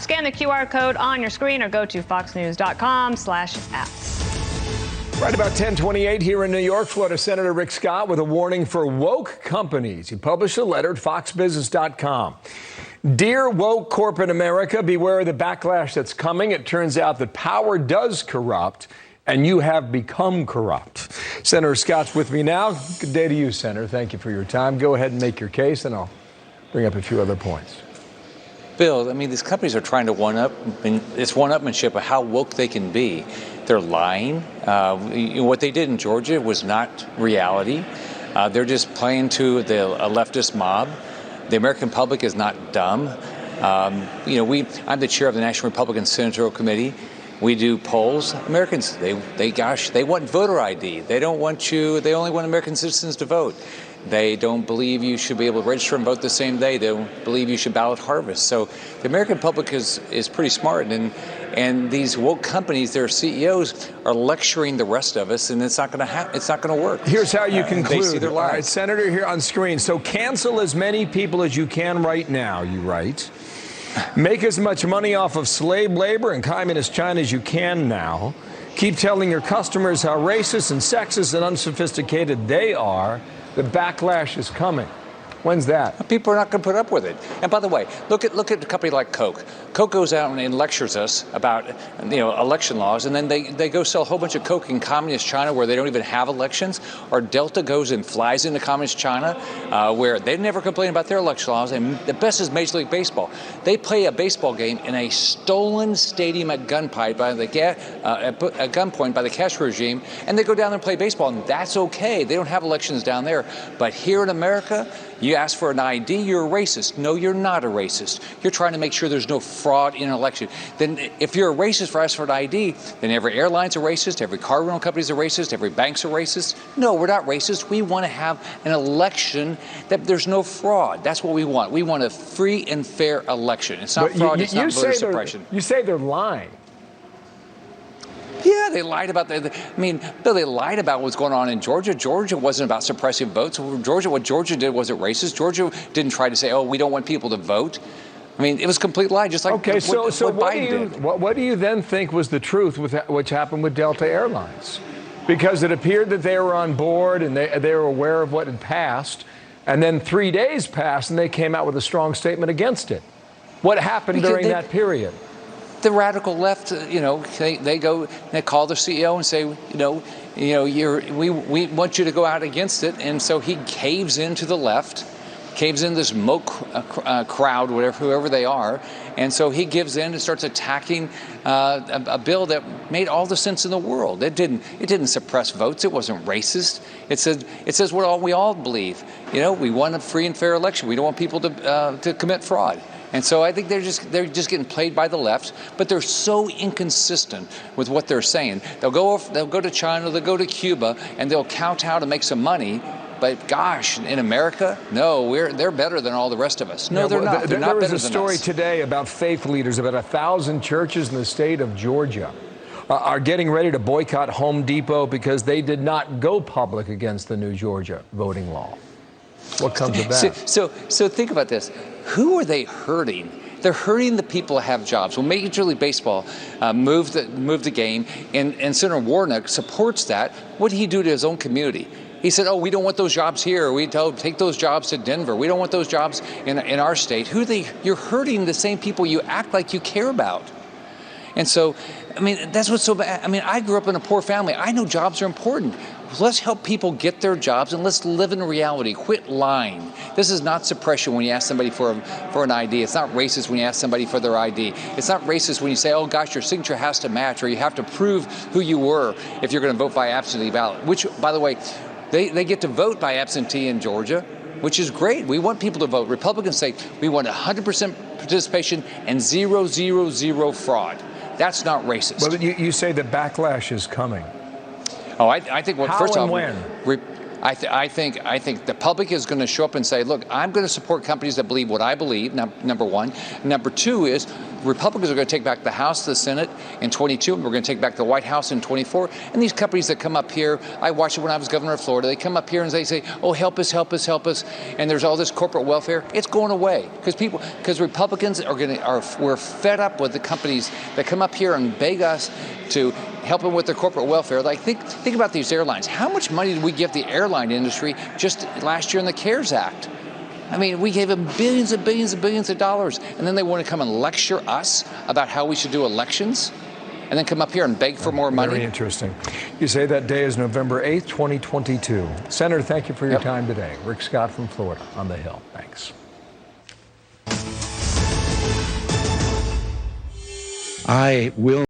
Scan the QR code on your screen or go to foxnews.com/apps. Right about 10:28 here in New York, Florida Senator Rick Scott with a warning for woke companies. He published a letter at foxbusiness.com. Dear woke corporate America, beware of the backlash that's coming. It turns out that power does corrupt, and you have become corrupt. Senator Scott's with me now. Good day to you, Senator. Thank you for your time. Go ahead and make your case, and I'll bring up a few other points. Bill, I mean, these companies are trying to it's one-upmanship of how woke they can be. They're lying. What they did in Georgia was not reality. They're just playing to a leftist mob. The American public is not dumb. I'm the chair of the National Republican Senatorial Committee. We do polls. Americans, they want voter ID. They only want American citizens to vote. They don't believe you should be able to register and vote the same day. They don't believe you should ballot harvest. So the American public is pretty smart, and these woke companies, their CEOs, are lecturing the rest of us, and it's not going to work. Here's how you conclude. They see their lies. All right, Senator, here on screen. So cancel as many people as you can right now, you write. Make as much money off of slave labor and communist China as you can now. Keep telling your customers how racist and sexist and unsophisticated they are. The backlash is coming. When's that? People are not going to put up with it. And by the way, look at a company like Coke. Coke goes out and lectures us about election laws, and then they go sell a whole bunch of Coke in communist China where they don't even have elections. Or Delta goes and flies into communist China where they never complain about their election laws. And the best is Major League Baseball. They play a baseball game in a stolen stadium at gunpoint by the Castro regime, and they go down there and play baseball, and that's okay. They don't have elections down there. But here in America, you ask for an ID, you're a racist. No, you're not a racist. You're trying to make sure there's no fraud in an election. Then if you're a racist for asking for an ID, then every airline's a racist, every car rental company's a racist, every bank's a racist. No, we're not racist. We want to have an election that there's no fraud. That's what we want. We want a free and fair election. It's not fraud, it's not voter suppression. You say they're lying. Yeah, they lied about Bill, they lied about what's going on in Georgia. Georgia wasn't about suppressing votes. What Georgia did wasn't racist. Georgia didn't try to say, oh, we don't want people to vote. I mean, it was a complete lie, just like what Biden did. What do you then think was the truth with which happened with Delta Airlines? Because it appeared that they were on board and they were aware of what had passed, and then 3 days passed and they came out with a strong statement against it. What happened during that period? The radical left, they go, they call the CEO and say, we want you to go out against it, and so he caves into the left, caves in this woke crowd, whoever they are, and so he gives in and starts attacking a bill that made all the sense in the world. It didn't suppress votes. It wasn't racist. It says what we all believe. We want a free and fair election. We don't want people to commit fraud. And so I think they're just getting played by the left, but they're so inconsistent with what they're saying. They'll go to China, they'll go to Cuba, and they'll kowtow to make some money. But gosh, in America, no, they're better than all the rest of us. No, they're not. They're not better than us. There was a story today about faith leaders. About 1,000 churches in the state of Georgia are getting ready to boycott Home Depot because they did not go public against the new Georgia voting law. What comes of that? So think about this. Who are they hurting? They're hurting the people that have jobs. When Major League Baseball moved the game, and Senator Warnock supports that, what did he do to his own community? He said, oh, we don't want those jobs here. We take those jobs to Denver. We don't want those jobs in our state. You're hurting the same people you act like you care about. And so, that's what's so bad. I grew up in a poor family. I know jobs are important. Let's help people get their jobs, and let's live in reality. Quit lying. This is not suppression when you ask somebody for an ID. It's not racist when you ask somebody for their ID. It's not racist when you say, oh, gosh, your signature has to match, or you have to prove who you were if you're going to vote by absentee ballot, which, by the way, they get to vote by absentee in Georgia, which is great. We want people to vote. Republicans say we want 100% participation and 000 fraud. That's not racist. Well, you say the backlash is coming. Oh, I think first and off, when? I think the public is going to show up and say, look, I'm going to support companies that believe what I believe, number one. Number two is Republicans are going to take back the House, the Senate in 22, and we're going to take back the White House in 24. And these companies that come up here, I watched it when I was governor of Florida, they come up here and they say, oh, help us, help us, help us. And there's all this corporate welfare. It's going away because Republicans we're fed up with the companies that come up here and beg us to help them with their corporate welfare. Like think about these airlines. How much money did we give the airline industry just last year in the CARES Act? I mean, we gave them billions and billions and billions of dollars, and then they want to come and lecture us about how we should do elections, and then come up here and beg for more money. Very interesting. You say that day is November 8th, 2022. Senator, thank you for your time today. Rick Scott from Florida on the Hill. Thanks. I will